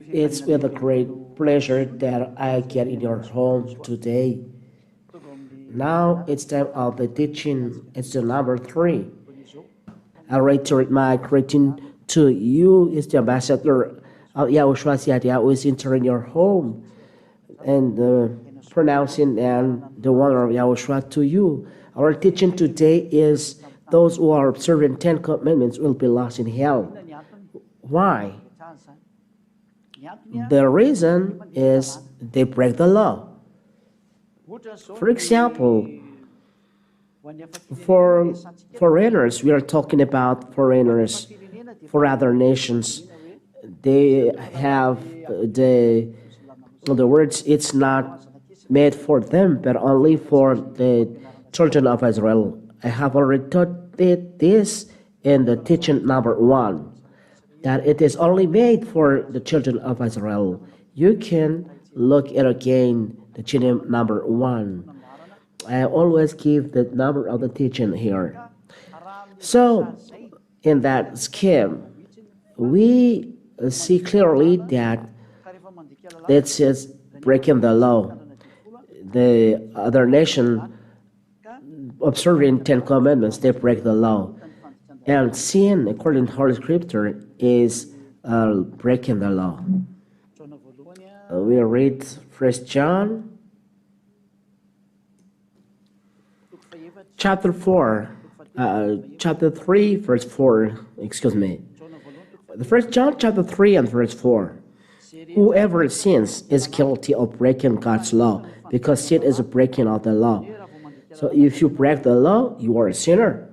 It's with a great pleasure that I get in your home today. Now it's time of the teaching. It's the number 3. I reiterate my greeting to you. It's the ambassador of YAHOSHUAH who is entering your home and pronouncing and the wonder of YAHOSHUAH to you. Our teaching today is those who are observing 10 commandments will be lost in hell. Why? The reason is they break the law. For example, for foreigners, we are talking about foreigners for other nations. They have the words, it's not made for them, but only for the children of Israel. I have already taught this in the teaching number 1, that it is only made for the children of Israel. You can look at again the teaching number 1. I always give the number of the teaching here. So, in that scheme, we see clearly that this is breaking the law. The other nation observing 10 commandments, they break the law. And sin, according to Holy Scripture, is breaking the law. We read 1 John chapter 3, verse 4. Excuse me. The 1 John chapter 3 and verse 4. Whoever sins is guilty of breaking God's law, because sin is a breaking of the law. So if you break the law, you are a sinner.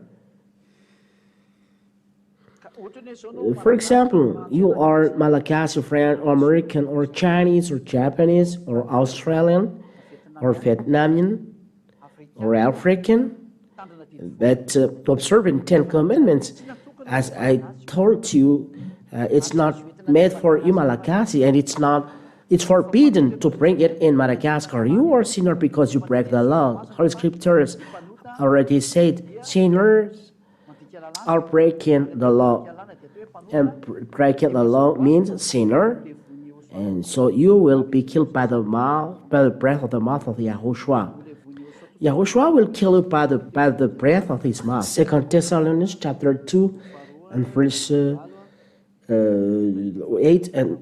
For example, you are Malagasy, French, or American, or Chinese, or Japanese, or Australian, or Vietnamese, or African, but observing 10 commandments, as I told you, it's not made for you Malagasy, and it's forbidden to bring it in Madagascar. You are a sinner because you break the law. Holy Scriptures already said sinners are breaking the law. And breaking the law means sinner. And so you will be killed by the breath of the mouth of Yahushua. Yahushua will kill you by the breath of his mouth. 2 Thessalonians chapter 2 and verse 8 and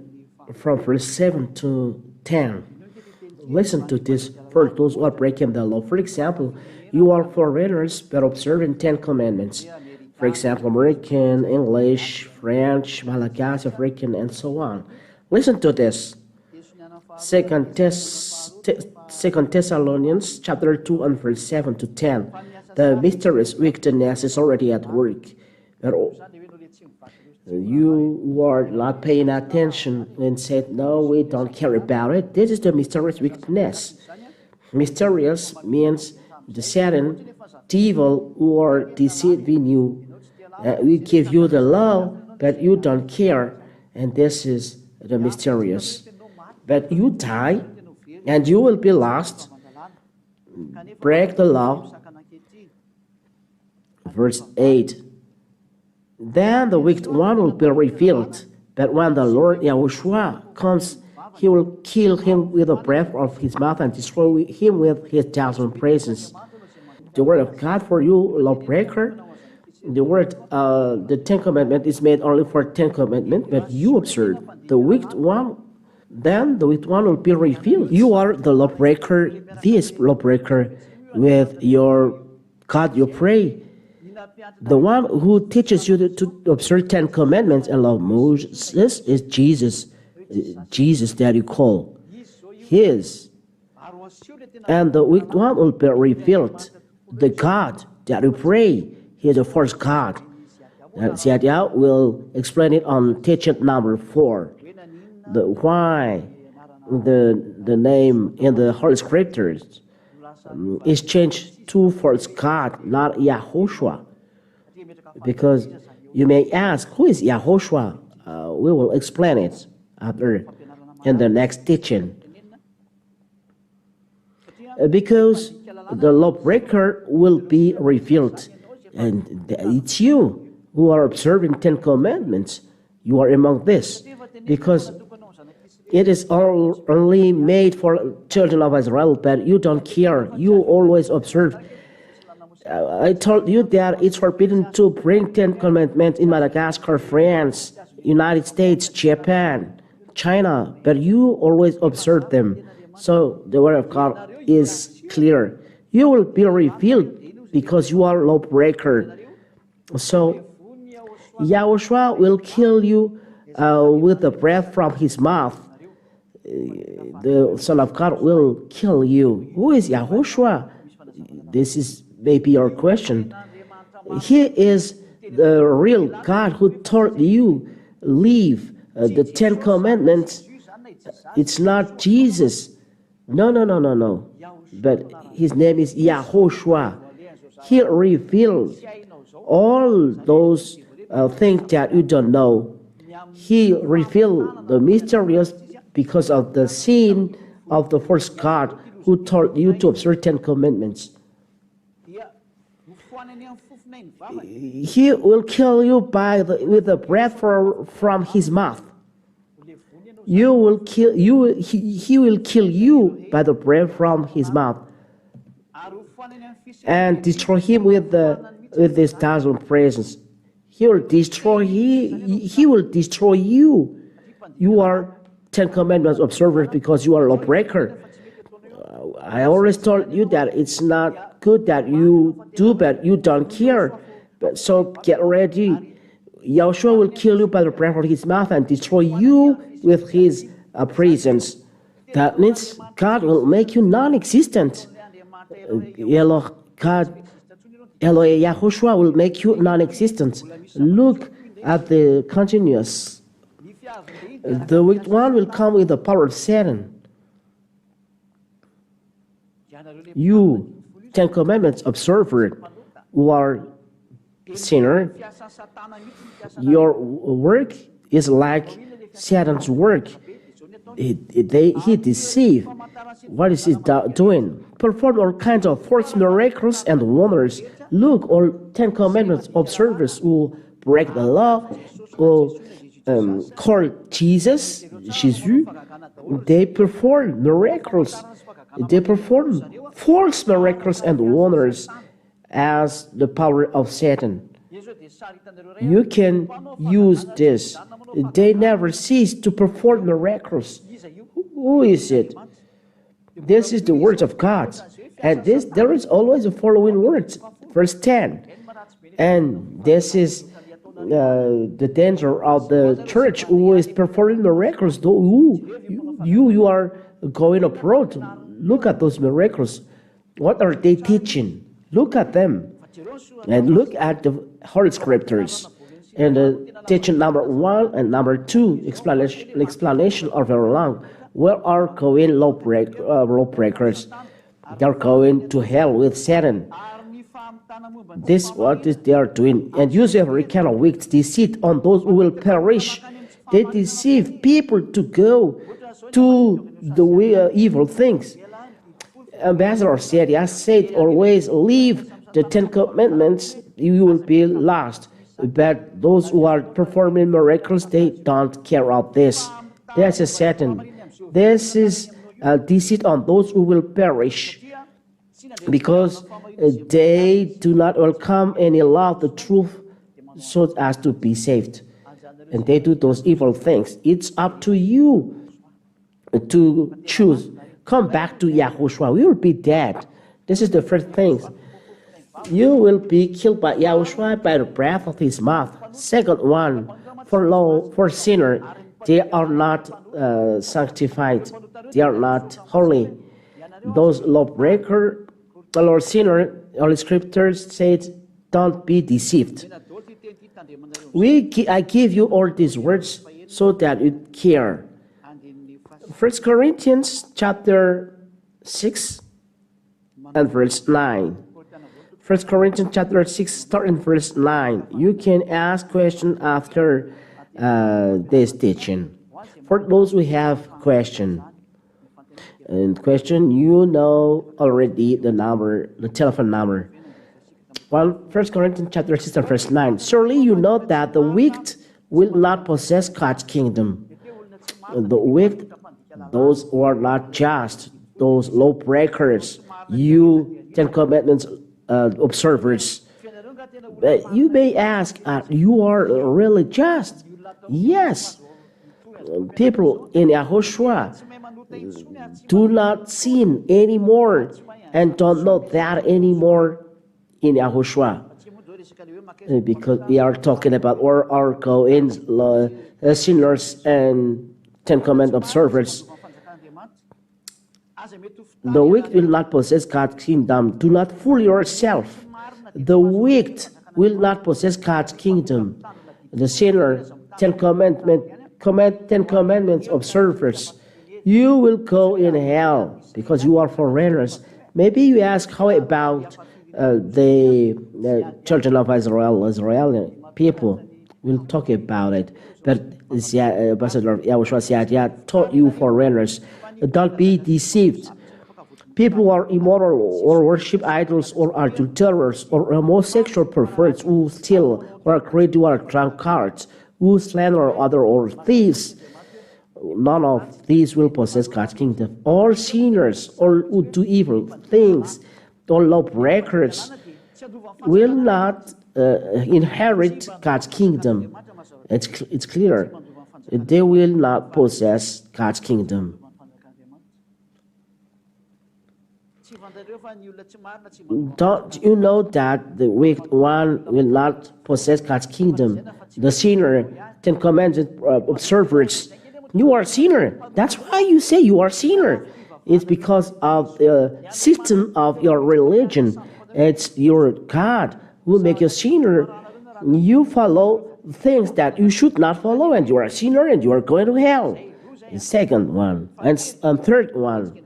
from verse 7 to 10. Listen to this for those who are breaking the law. For example, you are foreigners but observing 10 commandments. For example, American, English, French, Malagasy, African, and so on. Listen to this. 2 Thessalonians chapter 2 and verse 7 to 10. The mysterious wickedness is already at work. But you are not paying attention and said, no, we don't care about it. This is the mysterious wickedness. Mysterious means the Satan, devil, who are deceiving you. We give you the law, but you don't care, and this is the mysterious. But you die, and you will be lost. Break the law. Verse 8. Then the wicked one will be revealed, but when the Lord Yahushua comes, he will kill him with the breath of his mouth and destroy him with his 1,000 praises. The word of God for you, lawbreaker. The word, the 10 commandment is made only for 10 commandment, but you observe the wicked one. Then the wicked one will be revealed. You are the lawbreaker, this lawbreaker, with your God you pray. The one who teaches you to observe 10 commandments and love Moses is Jesus. Jesus that you call his. And the wicked one will be revealed. The God that you pray, he is the first God. Ziadia will explain it on teaching number 4. Why the name in the Holy Scriptures is changed to first God, not YAHOSHUAH. Because you may ask, who is YAHOSHUAH? We will explain it after in the next teaching. Because the lawbreaker will be revealed, and it's you who are observing 10 commandments. You are among this, because It is only made for children of Israel, but you don't care. You always observe. I told you that it's forbidden to bring 10 commandments in Madagascar, France, United States, Japan, China, but you always observe them. So the word of God is clear. You will be revealed because you are a lawbreaker. So Yahushua will kill you with the breath from his mouth. The Son of God will kill you. Who is Yahushua? This is maybe your question. He is the real God who told you leave the 10 commandments. It's not Jesus. No. But his name is YAHOSHUAH. He revealed all those things that you don't know. He revealed the mysterious because of the sin of the first God who told you to observe 10 commandments. He will kill you with the breath from his mouth. He will kill you by the breath from his mouth, and destroy him with his thousand presence. He will destroy you. You are 10 commandments observers because you are a lawbreaker. I always told you that it's not good that you do, but you don't care. So get ready. Yahushua will kill you by the breath of his mouth and destroy you with his presence. That means God will make you non-existent. Yahushua will make you non-existent. Look at the continuous. The wicked one will come with the power of Satan. You, 10 Commandments observer, who are sinner, your work is like Satan's work. He deceives. What is he doing? Perform all kinds of false miracles and wonders. Look, all 10 Commandments observers who break the law, who call Jesus, they perform miracles. They perform false miracles and wonders as the power of Satan. You can use this. They never cease to perform miracles. Who is it? This is the words of God. And there is always the following words. Verse 10. And this is the danger of the church who is performing miracles. You are going abroad. Look at those miracles. What are they teaching? Look at them. And look at the Holy Scriptures. And teaching number 1 and number 2, explanation are very long. Where are going lawbreakers? They're going to hell with Satan. This is what they are doing. And use every kind of wicked deceit on those who will perish. They deceive people to go to the evil things. Ambassador said, I said, always leave the 10 Commandments, you will be lost. But those who are performing miracles, they don't care about this. This is Satan. This is deceit on those who will perish, because they do not welcome any law of the truth so as to be saved. And they do those evil things. It's up to you to choose. Come back to Yahushua. We will be dead. This is the first thing. You will be killed by Yahushua by the breath of his mouth. Second one, for sinner, they are not sanctified. They are not holy. Those lawbreaker, the Lord sinner, Holy Scriptures said, don't be deceived. I give you all these words so that you care. 1 Corinthians chapter 6 and verse 9. 1 Corinthians chapter 6, start in verse 9. You can ask questions after this teaching. For those who have question, you know already the number, the telephone number. 1 Corinthians chapter 6 and verse 9. Surely you know that the wicked will not possess God's kingdom. The wicked those who are not just, those lawbreakers, you Ten Commandments observers. You may ask, you are really just? Yes. People in Yahushua do not sin anymore and don't know that anymore in Yahushua. Because we are talking about our co-ins, sinners and Ten Commandment observers. The wicked will not possess God's kingdom. Do not fool yourself. The wicked will not possess God's kingdom. The sinner, Ten Commandments observers, you will go in hell because you are foreigners. Maybe you ask, how about the children of Israeli people? We'll talk about it. But Ambassador Yahushua said, taught you foreigners, don't be deceived. People who are immoral or worship idols or adulterers or homosexual perverts who steal or greedy or drunkards, who slander other or thieves, none of these will possess God's kingdom. All sinners, all who do evil things, all lawbreakers will not inherit God's kingdom. It's clear. They will not possess God's kingdom. Don't you know that the wicked one will not possess God's kingdom? The sinner, Ten Commandments observers, you are a sinner. That's why you say you are a sinner. It's because of the system of your religion. It's your God who make you a sinner. You follow things that you should not follow, and you are a sinner, and you are going to hell. The second one. And third one.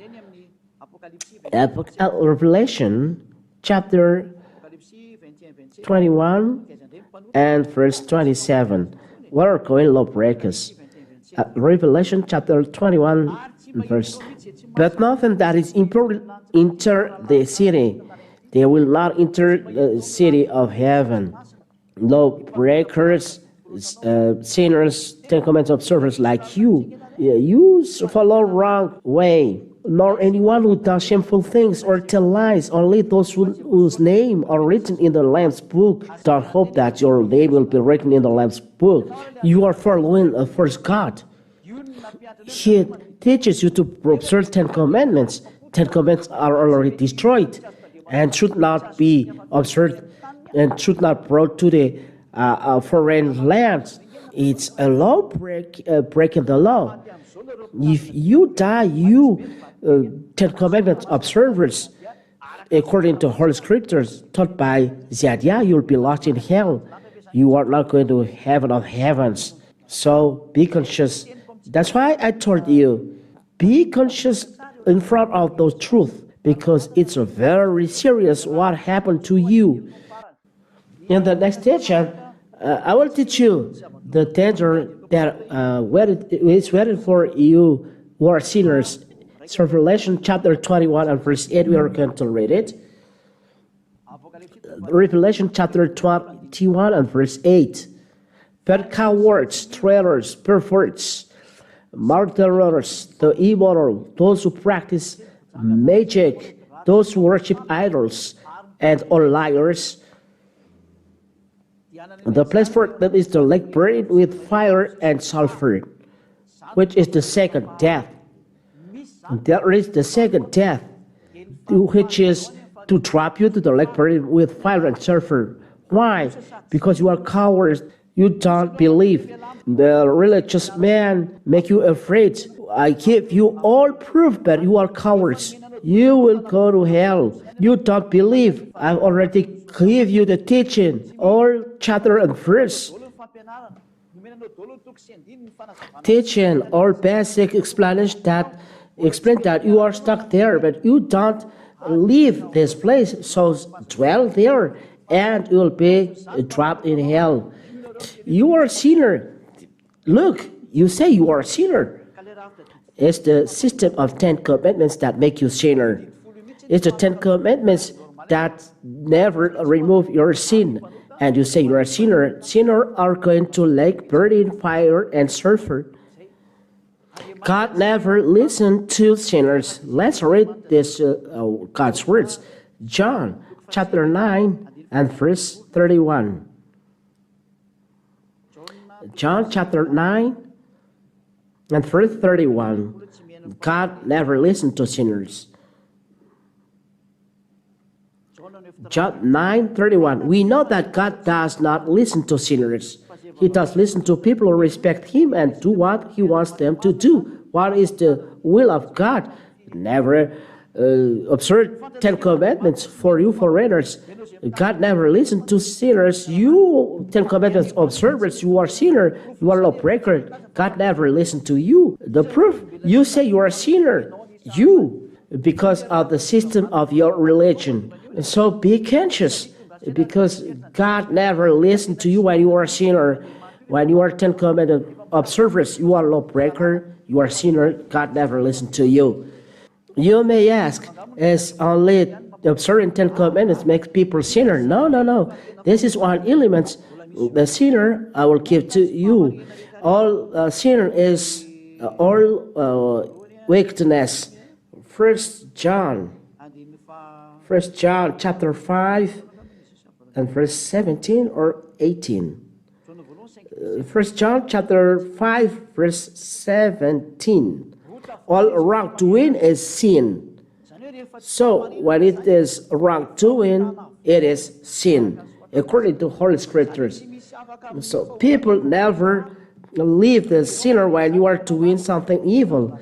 Revelation chapter 21 and verse 27. What are going lawbreakers? Revelation chapter 21 verse. But nothing that is important enter the city. They will not enter the city of heaven. Lawbreakers, sinners, Ten Commandments observers like you. You follow wrong way. Nor anyone who does shameful things or tell lies, only those whose name are written in the Lamb's book. Don't hope that your name will be written in the Lamb's book. You are following a first God. He teaches you to observe Ten Commandments. Ten Commandments are already destroyed and should not be observed and should not brought to the foreign lands. It's a law breaking the law. If you die, you Ten Commandments observers, according to Holy Scriptures taught by Zadiah, you'll be lost in hell. You are not going to heaven of heavens. So be conscious. That's why I told you, be conscious in front of those truths, because it's very serious what happened to you. In the next teaching, I will teach you the danger that is waiting for you who are sinners. So Revelation chapter 21 and verse 8, we are going to read it. Revelation chapter 21 and verse 8. But cowards, traitors, perverts, murderers, the immoral, those who practice magic, those who worship idols, and all liars, the place for them is the lake burned with fire and sulfur, which is the second death. There is the second death, which is to drop you to the lake burned with fire and sulfur. Why? Because you are cowards. You don't believe. The religious man make you afraid. I give you all proof that you are cowards. You will go to hell. You don't believe. I've already give you the teaching, all chapter and verse. Teaching all basic explanation that explain that you are stuck there, but you don't leave this place, so dwell there, and you will be dropped in hell. You are a sinner. Look, you say you are a sinner. It's the system of 10 commandments that make you sinner. It's the 10 commandments that never remove your sin. And you say you're a sinner. Sinners are going to lake burning fire and sulfur. God never listened to sinners. Let's read this God's words. John chapter 9 and verse 31. John chapter 9 and verse 31. God never listened to sinners. John 9:31. We know that God does not listen to sinners. He does listen to people who respect Him and do what He wants them to do. What is the will of God? Never observe 10 commandments for you foreigners. God never listened to sinners. You 10 commandments observers, you are sinner, you are lawbreaker. God never listened to you. The proof, you say you are a sinner. You, because of the system of your religion. So be conscious, because God never listened to you when you are a sinner. When you are 10 commandment observers, you are lawbreaker, you are sinner. God never listened to you. You may ask, is only observing 10 commandments makes people sinner? No, no, no. This is one element. The sinner I will give to you. All sinner is all wickedness. First John chapter 5 and verse 17 or 18. First John chapter 5 verse 17. All wrongdoing is sin. So when it is wrongdoing, it is sin, according to Holy Scriptures. So people never leave the sinner when you are doing something evil.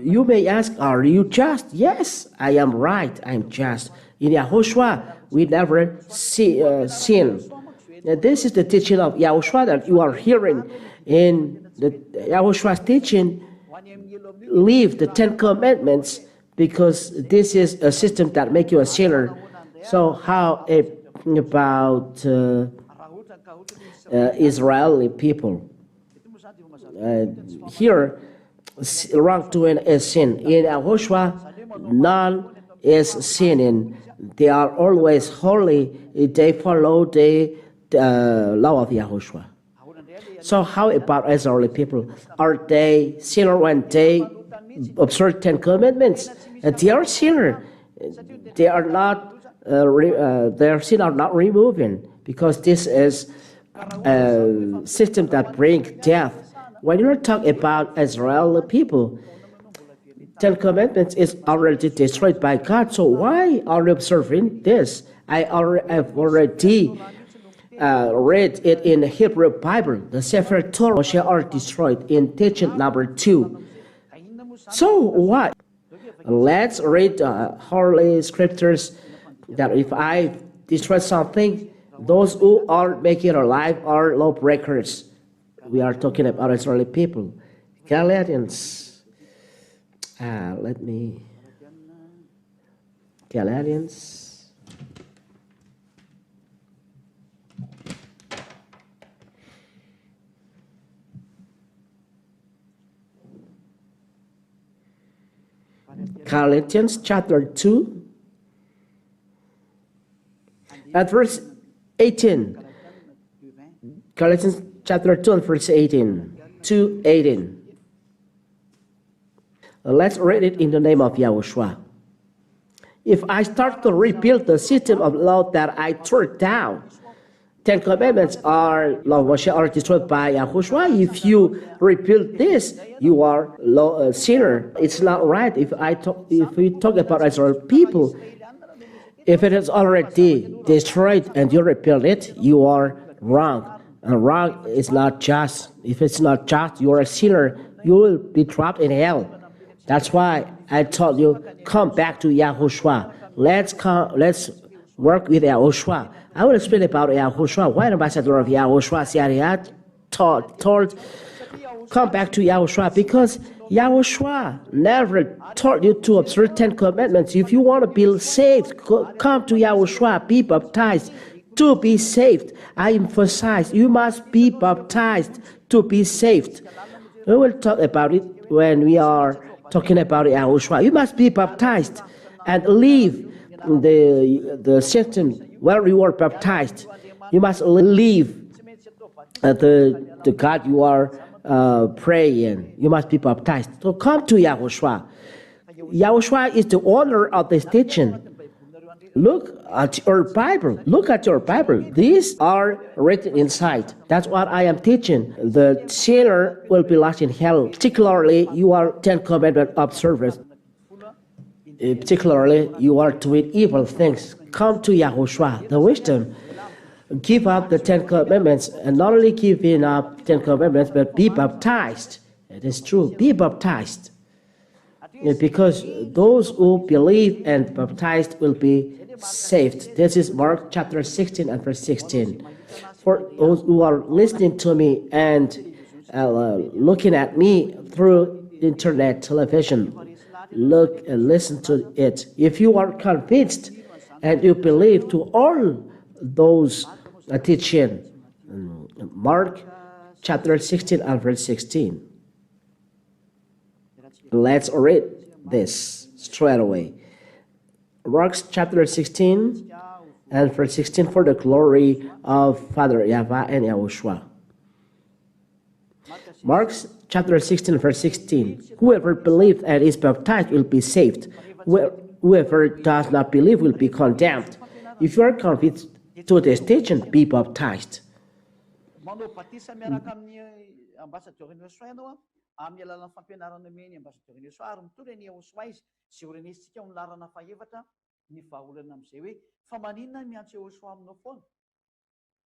You may ask, are you just? Yes, I am right, I am just. In YAHOSHUAH, we never sin. Now, this is the teaching of YAHOSHUAH that you are hearing. In the YAHOSHUAH's teaching, leave the 10 commandments, because this is a system that makes you a sinner. So how about Israeli people? Here, wrongdoing is sin. In YAHOSHUAH, none is sinning. They are always holy. They follow the law of YAHOSHUAH. So how about Israeli people? Are they sinner when they observe 10 commandments? They are sinner. They are not. Their sin are not removing, because this is a system that brings death. When you talk about Israeli people, 10 commandments is already destroyed by God. So why are you observing this? I have already read it in the Hebrew Bible. The Sefer Torah are destroyed in teaching number 2. So what? Let's read Holy Scriptures that if I destroy something, those who are making it alive are lawbreakers. We are talking about Israeli people. Galatians. Galatians. Galatians chapter 2 at verse 18. Galatians chapter 2 and verse 18. 2:18. Let's read it in the name of YAHOSHUAH. If I start to rebuild the system of law that I tore down, 10 commandments are destroyed by YAHOSHUAH. If you rebuild this, you are a sinner. It's not right. If we talk about Israel people, if it is already destroyed and you rebuild it, you are wrong. And wrong is not just. If it's not just, you are a sinner. You will be trapped in hell. That's why I told you, come back to YAHOSHUAH. Let's work with YAHOSHUAH. I will explain about YAHOSHUAH. Why the ambassador of YAHOSHUAH Syariat told, come back to YAHOSHUAH, because YAHOSHUAH never taught you to observe 10 commandments. If you want to be saved, come to YAHOSHUAH, be baptized to be saved. I emphasize, you must be baptized to be saved. We will talk about it when we are talking about YAHOSHUAH. You must be baptized and leave the system where you were baptized. You must leave the God you are praying. You must be baptized. So come to Yahushua. Yahushua is the owner of this teaching. Look at your Bible. Look at your Bible. These are written inside. That's what I am teaching. The sinner will be lost in hell. Particularly, you are 10 commandment observers. Particularly, you are doing evil things. Come to Yahushua, the wisdom. Give up the 10 commandments, and not only giving up 10 commandments, but be baptized. It is true. Be baptized. Because those who believe and baptized will be saved. This is Mark chapter 16 and verse 16. For those who are listening to me and looking at me through internet, television, look and listen to it. If you are convinced and you believe to all those teaching, Mark chapter 16 and verse 16. Let's read this straight away. Mark chapter 16 and verse 16, for the glory of Father YAHVAH and YAHOSHUAH. Mark chapter 16 verse 16. Whoever believes and is baptized will be saved. Whoever does not believe will be condemned. If you are convinced to this teaching, be baptized. Amin'ny alalan'ny fampianarana meny ambassadeur Yesoa ary mitondra ny Yahoshua izy sy orenesitsika amin'ny larana fahaefatra ny vahaolana amin'izay hoe fa maninona miantso Yahoshua aminao foana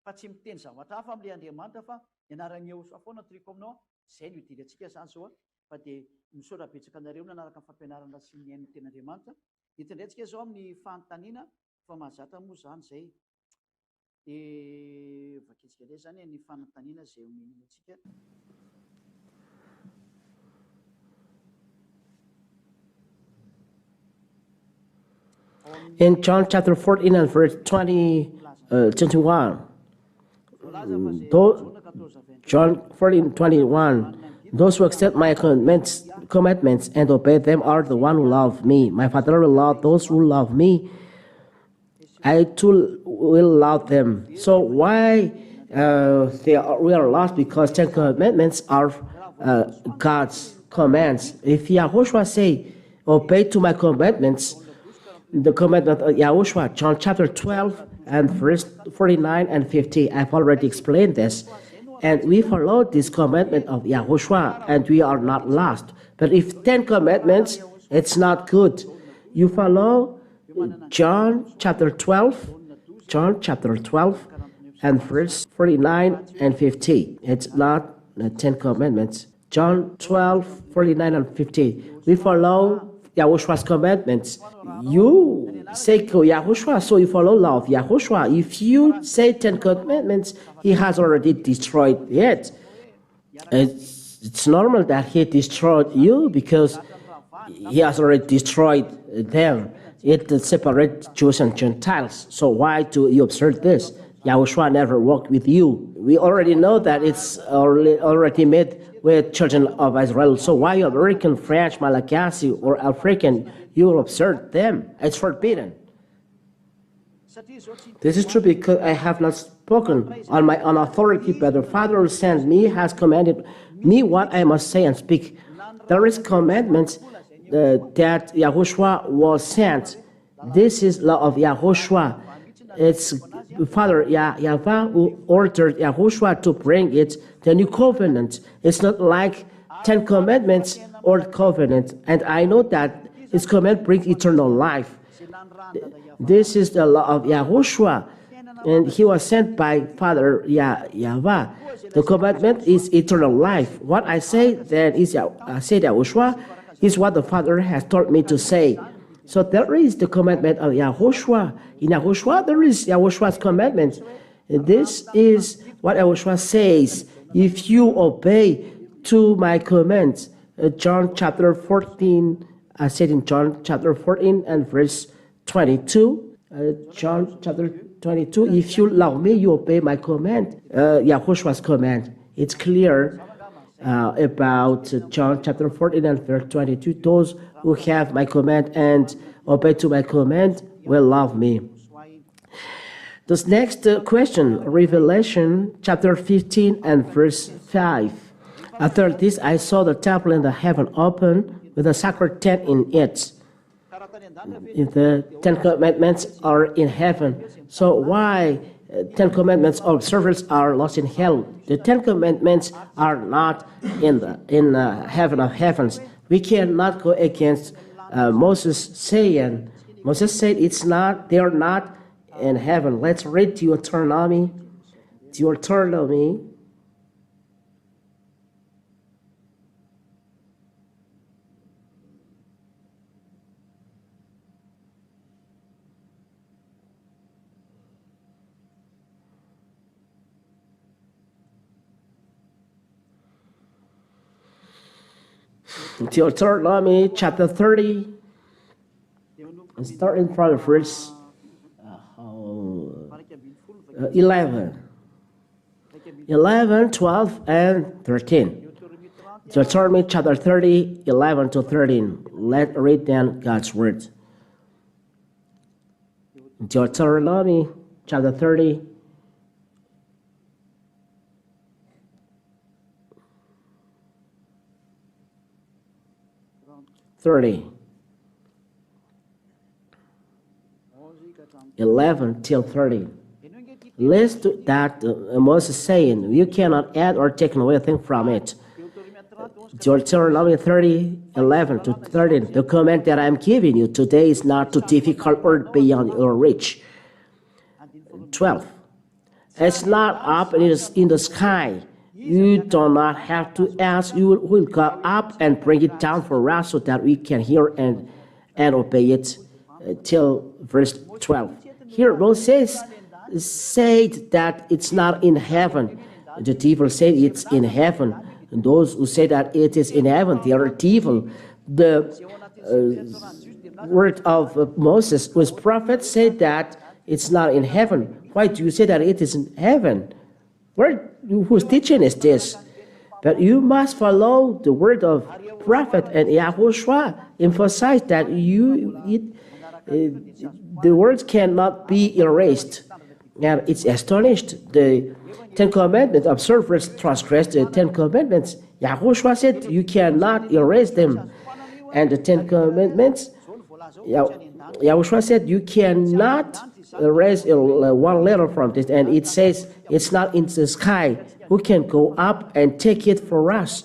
fa tsy miteny zavatra hafa amin'ilay Andriamanitra fa ianaran'ny Yahoshua foana triko aminao izay no idirantsika zany zao fa dia misaotra betsaka anareo nanaraka amin'ny fampianarana sy ny ain'ny ten'Andriamanitra hitandraitsika zao amin'ny fanontaniana fa mahazatra moa zany izay dia vaketsika ilay zany ny fanontaniana izay omenitsika. In John chapter 14 and verse 21, John 14:21, those who accept my commandments and obey them are the one who love me. My Father will love those who love me. I too will love them. So why we are lost? Because 10 commandments are God's commands. If Yahushua say, obey to my commandments, the commandment of Yahushua, John chapter 12 and verse 49 and 50. I've already explained this. And we follow this commandment of Yahushua, and we are not lost. But if 10 commandments, it's not good. You follow John chapter 12 and verse 49 and 50. It's not the 10 commandments. John 12, 49 and 50. We follow Yahushua's commandments. You say Yahushua, so you follow law of Yahushua. If you say 10 commandments, he has already destroyed it. It's normal that he destroyed you because he has already destroyed them. It separates Jews and Gentiles. So why do you observe this? Yahushua never walked with you. We already know that it's already made with children of Israel. So why American, French, Malagasy, or African, you will observe them? It's forbidden. This is true because I have not spoken on my own authority, but the Father who sent me has commanded me what I must say and speak. There is commandments that Yahushua was sent. This is law of Yahushua. It's Father YAHVAH who ordered Yahushua to bring it, the new covenant. It's not like 10 commandments or covenant. And I know that his command brings eternal life. This is the law of Yahushua, and he was sent by Father YAHVAH. The commandment is eternal life. What I say then is I said Yahushua is what the Father has told me to say. So there is the commandment of Yahushua. In Yahushua, there is Yahushua's commandment. And this is what Yahushua says. If you obey to my commands, John chapter 14, I said in John chapter 14 and verse 22. John chapter 22, if you love me, you obey my command. Yahushua's command. It's clear about John chapter 14 and verse 22. Those who have my command and obey to my command will love me. This next question, Revelation chapter 15 and verse 5. After this, I saw the temple in the heaven open with a sacred tent in it. If the Ten Commandments are in heaven, so why Ten Commandments observers are lost in hell? The Ten Commandments are not in the heaven of heavens. We cannot go against Moses saying. Moses said it's not. They are not in heaven. Let's read Deuteronomy. Deuteronomy. Deuteronomy chapter 30, starting from verse 11, 12, and 13. Deuteronomy chapter 30, 11 to 13. Let's read then God's word. Deuteronomy chapter 30, 11 till 13. Lest that Moses saying, you cannot add or take away a thing from it. Deuteronomy 30, 11 to 13. The command that I am giving you today is not too difficult or beyond your reach. 12. It's not up in the sky. You do not have to ask. You will go up and bring it down for us so that we can hear and obey it till verse 12. Here Moses said that it's not in heaven. The devil said it's in heaven. And those who say that it is in heaven, they are devil. The word of Moses, whose prophet, said that it's not in heaven. Why do you say that it is in heaven? Whose teaching is this? But you must follow the word of prophet, and YAHOSHUAH emphasized that the words cannot be erased. And it's astonished. The Ten Commandments observers transgressed the Ten Commandments. YAHOSHUAH said you cannot erase them. And the Ten Commandments, YAHOSHUAH said you cannot erase one letter from this. And it says it's not in the sky. Who can go up and take it for us?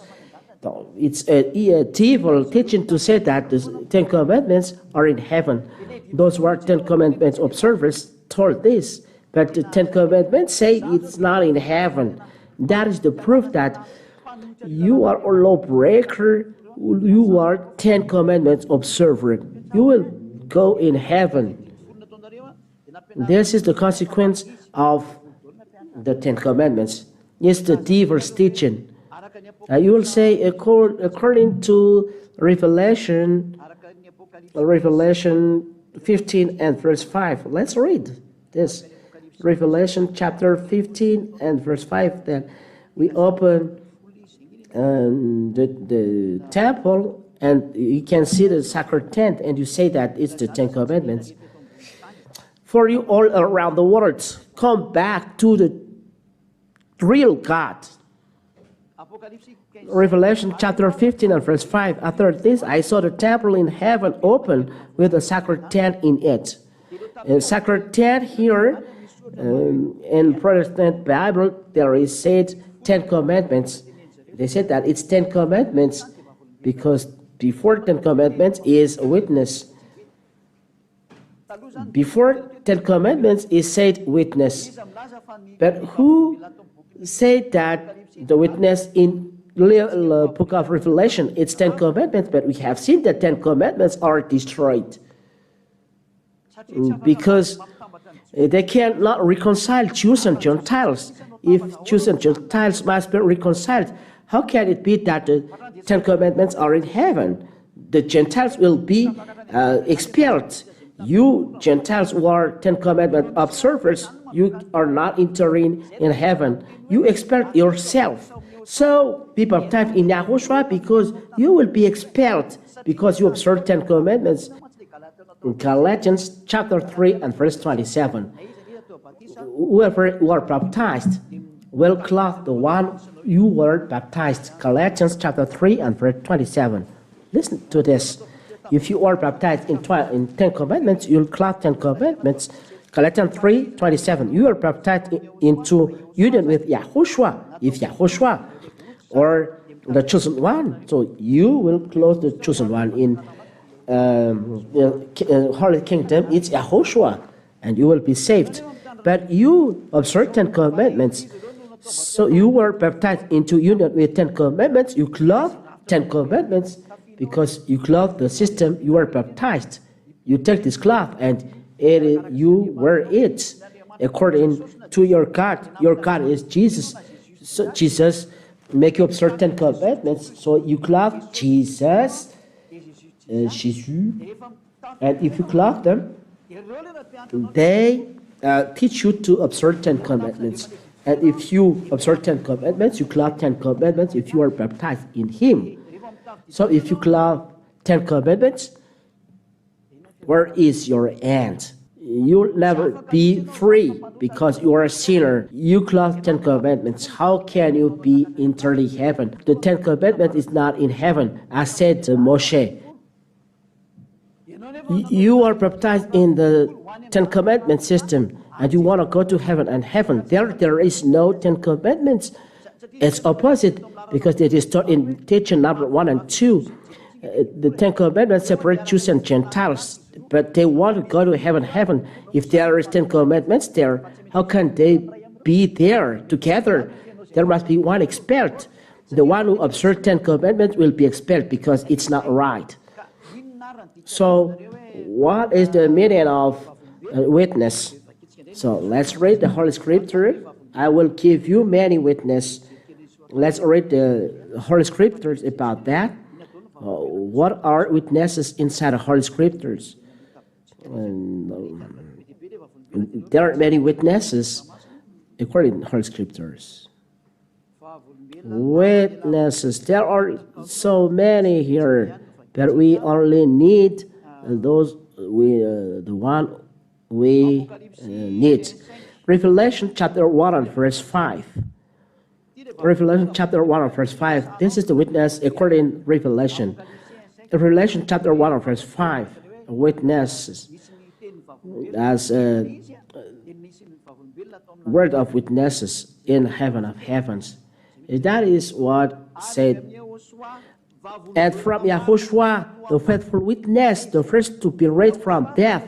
So it's a devil teaching to say that the Ten Commandments are in heaven. Those who are Ten Commandments observers told this. But the Ten Commandments say it's not in heaven. That is the proof that you are a lawbreaker. You are Ten Commandments observer. You will go in heaven. This is the consequence of the Ten Commandments. It's the devil's teaching. You will say, according to Revelation 15 and verse 5. Let's read this. Revelation chapter 15 and verse 5. Then we open the temple, and you can see the sacred tent, and you say that it's the Ten Commandments. For you all around the world, come back to the real God. Revelation chapter 15 and verse 5. After this, I saw the temple in heaven open with a sacred tent in it. A sacred tent here, in Protestant Bible, there is said 10 Commandments. They said that it's 10 Commandments because before 10 Commandments is a witness. Before 10 Commandments is said witness. But who said that the witness in the book of Revelation, it's 10 Commandments, but we have seen that 10 Commandments are destroyed because they cannot reconcile Jews and Gentiles. If Jews and Gentiles must be reconciled, how can it be that the 10 Commandments are in heaven? The Gentiles will be expelled. You Gentiles who are 10 Commandment observers, you are not entering in heaven. You expel yourself. So be baptized in YAHOSHUAH because you will be expelled because you observe 10 Commandments. In Galatians chapter 3 and verse 27. Whoever who are baptized will clothe the one you were baptized. Galatians chapter 3 and verse 27. Listen to this. If you are baptized in 10 commandments, you'll clothe 10 commandments. Galatians 3:27. You are baptized into union with YAHOSHUAH, if YAHOSHUAH, or the chosen one. So you will clothe the chosen one in Holy Kingdom. It's YAHOSHUAH, and you will be saved. But you observe 10 commandments. So you were baptized into union with 10 commandments. You clothe 10 commandments because you clothe the system you were baptized. You take this cloth and you wear it according to your God. Your God is Jesus. So Jesus make you observe 10 commandments. So you clothe Jesus, Jesus, and if you clothe them, they teach you to observe 10 commandments. And if you observe 10 commandments, you clothe 10 commandments if you are baptized in Him. So if you clothe 10 commandments, where is your end? You'll never be free because you are a sinner. You clothe 10 commandments. How can you be in eternal heaven? The 10 commandments is not in heaven, as said to Moshe. You are baptized in the 10 commandment system, and you want to go to heaven. And heaven, there is no 10 commandments. It's opposite, because it is taught in teaching number 1 and 2. The 10 commandments separate Jews and Gentiles, but they want to go to heaven. If there is 10 commandments there, how can they be there together? There must be one expelled. The one who observes 10 commandments will be expelled because it's not right. So what is the meaning of witness? So let's read the Holy Scripture. I will give you many witnesses. Let's read the Holy Scriptures about that. What are witnesses inside the Holy Scriptures? There are many witnesses according to the Holy Scriptures. Witnesses. There are so many here, but we only need the one we need. Revelation chapter 1 and verse 5. Revelation chapter 1 and verse 5. This is the witness according to Revelation. Revelation chapter 1 and verse 5. Witnesses as a word of witnesses in heaven of heavens. That is what said. And from YAHOSHUAH, the faithful witness, the first to be raised from death.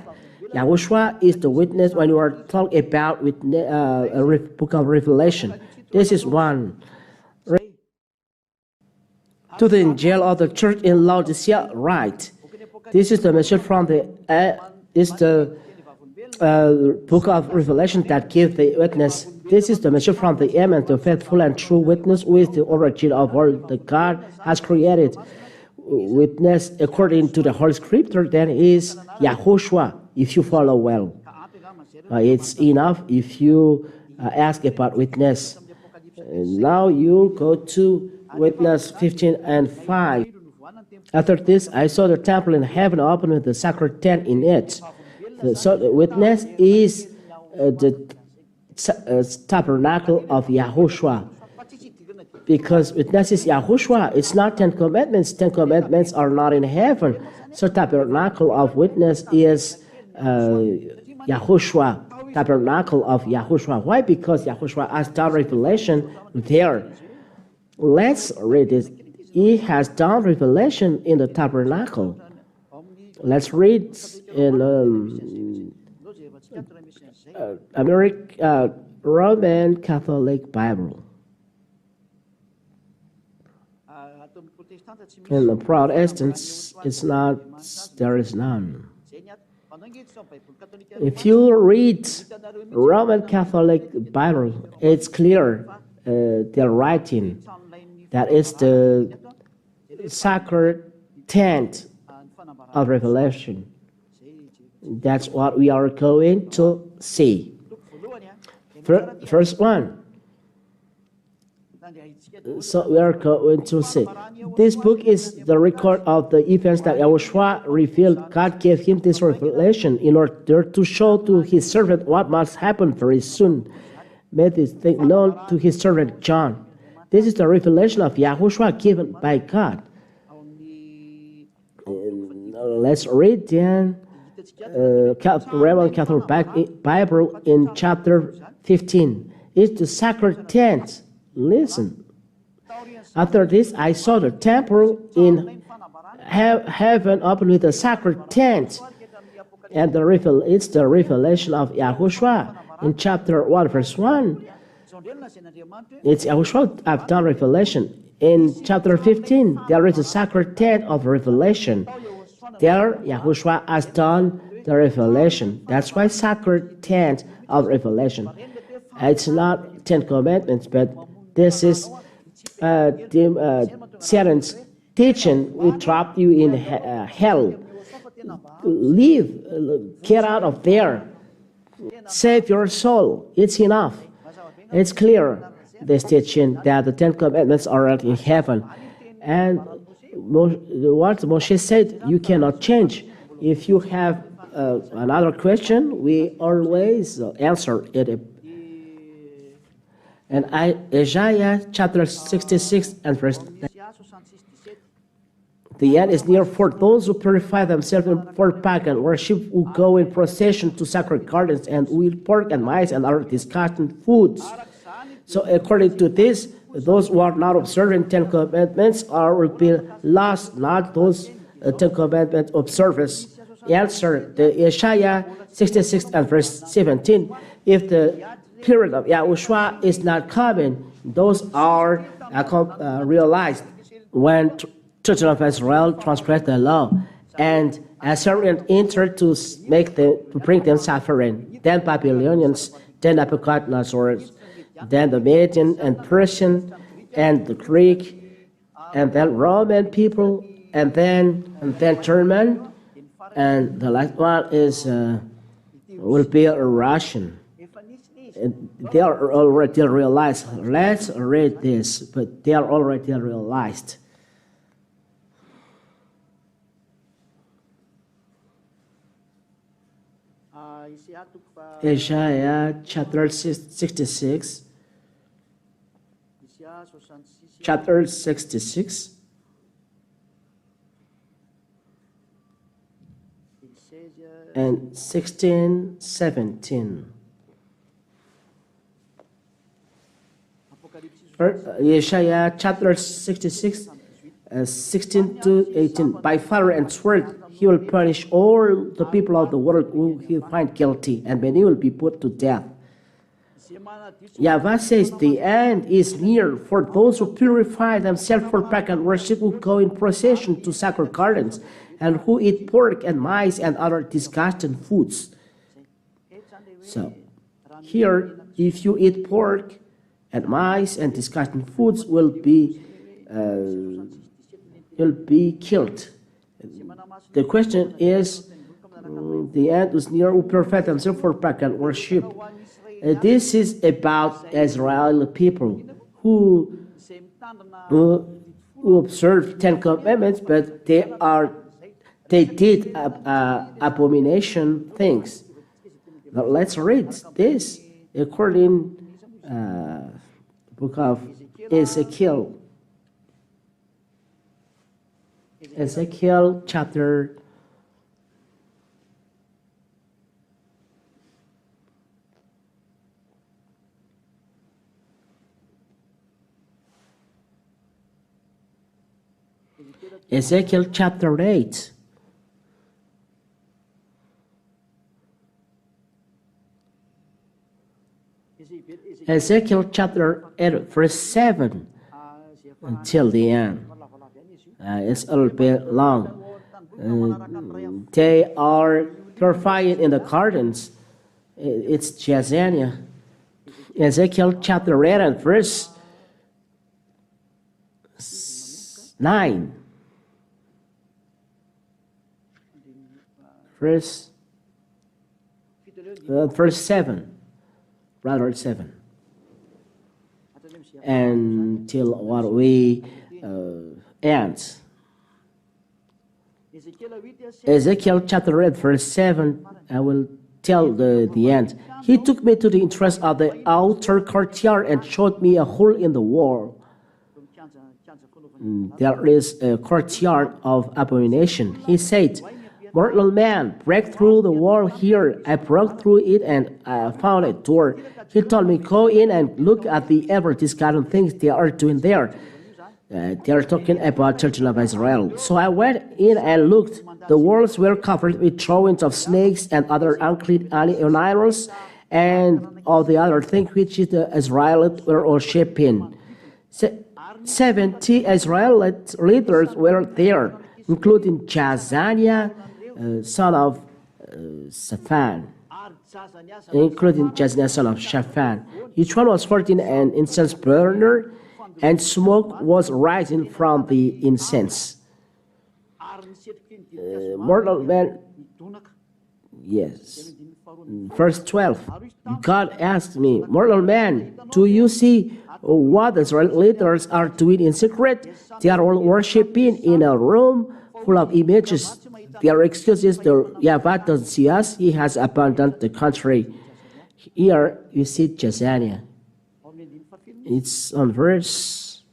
YAHOSHUAH is the witness when you are talking about book of Revelation. This is one. To the angel of the church in Laodicea, write. This is the message from the book of Revelation that gives the witness. This is the message from the Amen, the faithful and true witness, who is the origin of all that God has created. Witness according to the Holy Scripture, then is YAHOSHUAH, if you follow well. It's enough if you ask about witness. Now you go to witness 15 and 5. After this, I saw the temple in heaven open with the sacred tent in it. So the witness is the tabernacle of YAHOSHUAH. Because witness is YAHOSHUAH, it's not 10 commandments. 10 commandments are not in heaven. So tabernacle of witness is YAHOSHUAH. Tabernacle of YAHOSHUAH. Why? Because YAHOSHUAH has done revelation there. Let's read it. He has done revelation in the tabernacle. Let's read in Roman Catholic Bible. In the Protestants, there is none. If you read Roman Catholic Bible, it's clear their writing that is the sacred tent of Revelation. That's what we are going to see. First one. So we are going to see. This book is the record of the events that YAHOSHUAH revealed. God gave him this revelation in order to show to his servant what must happen very soon. made this thing known to his servant John. This is the revelation of Yahushua given by God. Let's read then Reverend Catholic Bible in chapter 15. It's the sacred tent. Listen. After this, I saw the temple in heaven open with a sacred tent. And it's the revelation of Yahushua in chapter 1, verse 1. It's Yahushua have done revelation. In chapter 15, there is a sacred tent of revelation. There, Yahushua has done the revelation. That's why sacred tent of revelation. It's not 10 commandments, but this is Satan's teaching. We trap you in hell. Leave, get out of there. Save your soul. It's enough. It's clear, this teaching, that the 10 commandments are in heaven. And what Moshe said, you cannot change. If you have another question, we always answer it. And Isaiah chapter 66 and verse 9. The end is near for those who purify themselves for pagan worship, who go in procession to sacred gardens, and who eat pork and mice and other disgusting foods. So according to this, those who are not observing 10 commandments will be lost, not those 10 commandment observers. Answer the Isaiah 66 and verse 17. If the period of Yahushua is not coming, those are realized when children of Israel transgress the law, and Assyrians entered to bring them suffering. Then Babylonians, then Nebuchadnezzar, then the Median and Persian, and the Greek, and then Roman people, and then German, and the last one is will be a Russian. They are already realized. Let's read this, but they are already realized. Isaiah chapter 66. Chapter 66. And 16, 17. Isaiah chapter 66, 16 to 18. By fire and sword he will punish all the people of the world whom he find guilty, and many will be put to death. YAHVAH says the end is near for those who purify themselves for pagan worship, who go in procession to sacred gardens, and who eat pork and mice and other disgusting foods. So, here, if you eat pork and mice and disgusting foods, will be killed. The question is, the end is near, who purify themselves for pagan worship. This is about Israeli people who observe 10 commandments, but they did abomination things. Now let's read this according book of Ezekiel. Ezekiel chapter 8. Ezekiel chapter 8, verse 7 until the end. It's a little bit long. They are purifying in the gardens. It's Jezania. Ezekiel chapter 8 and verse 9. Verse 7. Rather 7. Until what we end. Ezekiel chapter 8, verse 7. I will till the end. He took me to the entrance of the outer courtyard and showed me a hole in the wall. There is a courtyard of abomination. He said, "Mortal man, break through the wall here." I broke through it and found a door. He told me, "Go in and look at the ever-discarded things they are doing there." They are talking about children of Israel. So I went in and looked. The walls were covered with drawings of snakes and other unclean animals and all the other things which the Israelites were worshipping. 70 Israelite leaders were there, including Jazaniah, son of Shaphan. Each one was holding an incense burner, and smoke was rising from the incense. Mortal man, yes. Verse 12, God asked me, "Mortal man, do you see what the Israel leaders are doing in secret? They are all worshiping in a room full of images. Their excuse is that YAHVAH doesn't see us. He has abandoned the country." Here you see Jazaniah. It's on verse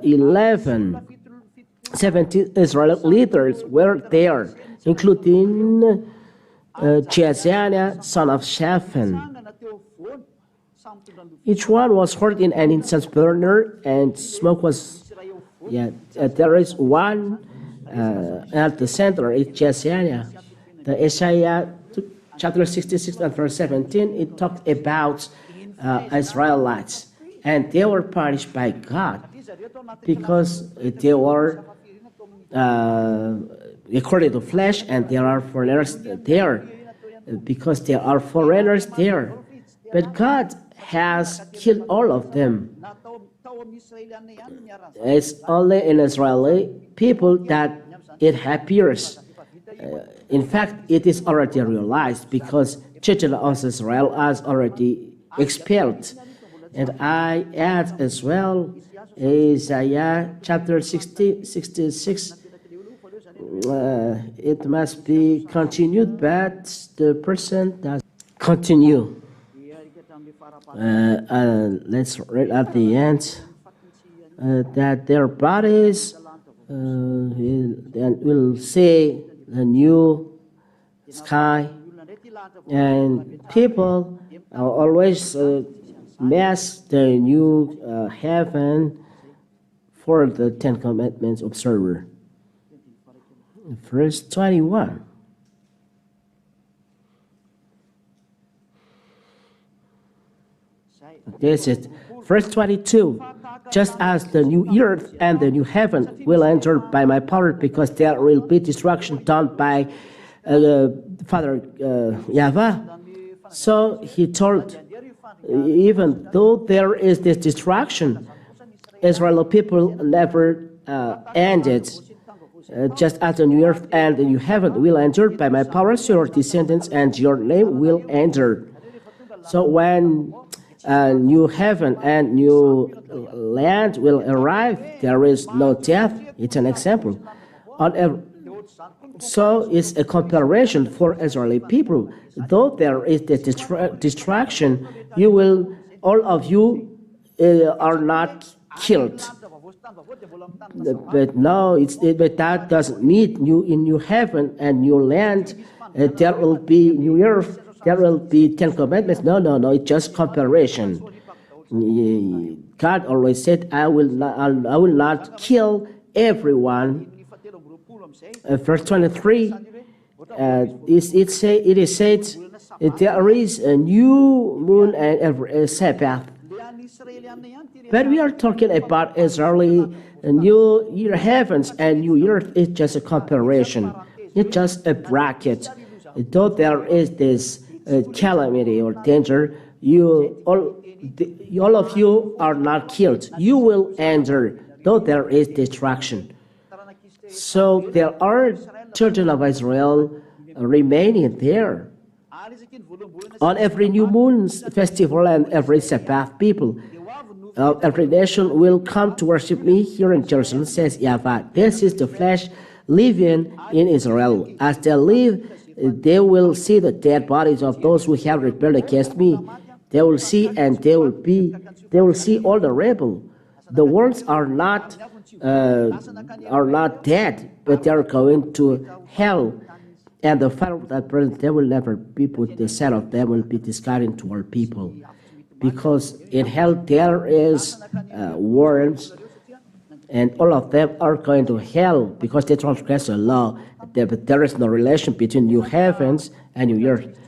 11. 70 Israeli leaders were there, including Jazaniah, son of Shaphan. Each one was holding an incense burner, and smoke was. There is one at the center. It's Jazaniah. The Isaiah chapter 66 and verse 17. It talked about Israelites, and they were punished by God because they were according to flesh, and there are foreigners there because there are foreigners there. But God has killed all of them. It's only in Israeli people that it appears. In fact, it is already realized because children of Israel are already expelled. And I add as well Isaiah chapter 66. It must be continued, but the person does continue. Let's read at the end that their bodies will see the new sky, and people always mass the new heaven for the Ten Commandments observer. Verse 21. This is verse 22. Just as the new earth and the new heaven will enter by my power, because there will be destruction done by Father YAHVAH. So he told, even though there is this destruction, Israeli people never ended. Just as the new earth and the new heaven will enter by my power, so your descendants and your name will enter. So when new heaven and new land will arrive, there is no death. It's an example. So it's a comparison for Israeli people. Though there is the destruction, you will, all of you are not killed. But no, but that doesn't mean new heaven and new land. There will be new earth. There will be Ten Commandments. No, it's just comparison. God always said, I will not kill everyone. Verse 23, it is said, there is a new moon and a Sabbath. But we are talking about Israeli new year heavens and new earth. It's just a comparison. It's just a bracket. Though there is this calamity or danger, all of you are not killed. You will enter, though there is destruction. So there are children of Israel remaining there. On every new moon festival and every Sabbath, people of every nation will come to worship me here in Jerusalem, says YAHVAH. This is the flesh living in Israel. As they live they will see the dead bodies of those who have rebelled against me. They will see and they will see all the rebel. The ones are not dead, but they are going to hell. And the fire of that person, they will never be put, the set of them will be discarded to our people. Because in hell there is worms, and all of them are going to hell because they transgress the law. There is no relation between new heavens and new earth.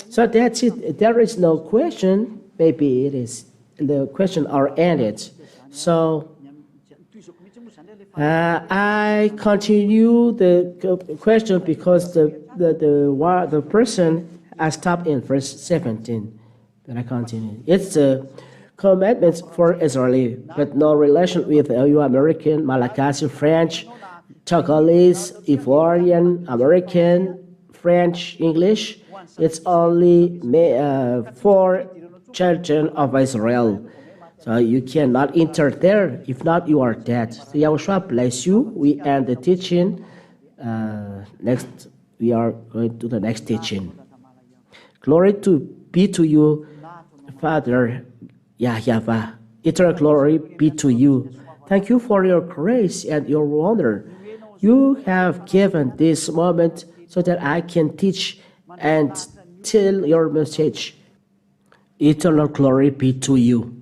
So that's it. There is no question. Maybe it is. The questions are ended. So I continue the question because the person has stopped in verse 17. Then I continue. It's the commandments for Israeli, but no relation with you American, Malagasy, French, Togolese, Ivorian, American, French, English. It's only for children of Israel. So you cannot enter there. If not, you are dead. So Yahushua bless you. We end the teaching. Next, we are going to the next teaching. Glory be to you, Father YAHVAH. Eternal glory be to you. Thank you for your grace and your honor. You have given this moment so that I can teach and tell your message. Eternal glory be to you.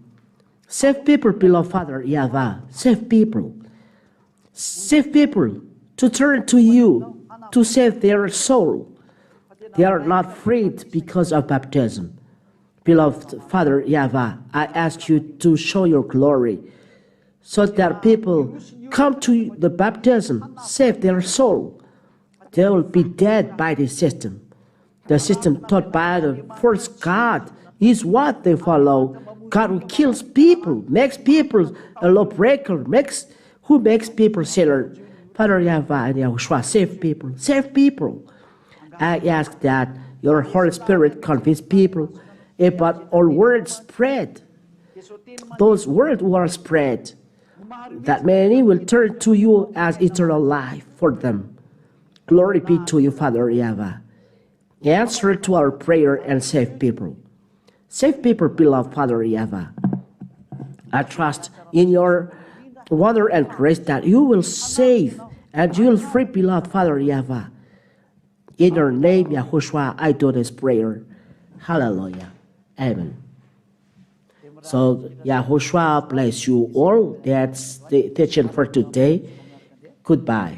Save people, beloved Father YAHVAH. Save people. Save people to turn to you to save their soul. They are not freed because of baptism. Beloved Father YAHVAH, I ask you to show your glory so that people come to the baptism, save their soul. They will be dead by the system. The system taught by the first God is what they follow. God who kills people, makes people a lawbreaker, who makes people sinner. Father YAHVAH and YAHOSHUAH, save people, save people. I ask that your Holy Spirit convince people about all words spread. Those words who are spread, that many will turn to you as eternal life for them. Glory be to you, Father YAHVAH. Answer to our prayer and save people. Save people, beloved Father YAHVAH. I trust in your wonder and grace that you will save and you will free, beloved Father YAHVAH. In your name, YAHOSHUAH, I do this prayer. Hallelujah. Amen. So, YAHOSHUAH bless you all. That's the teaching for today. Goodbye.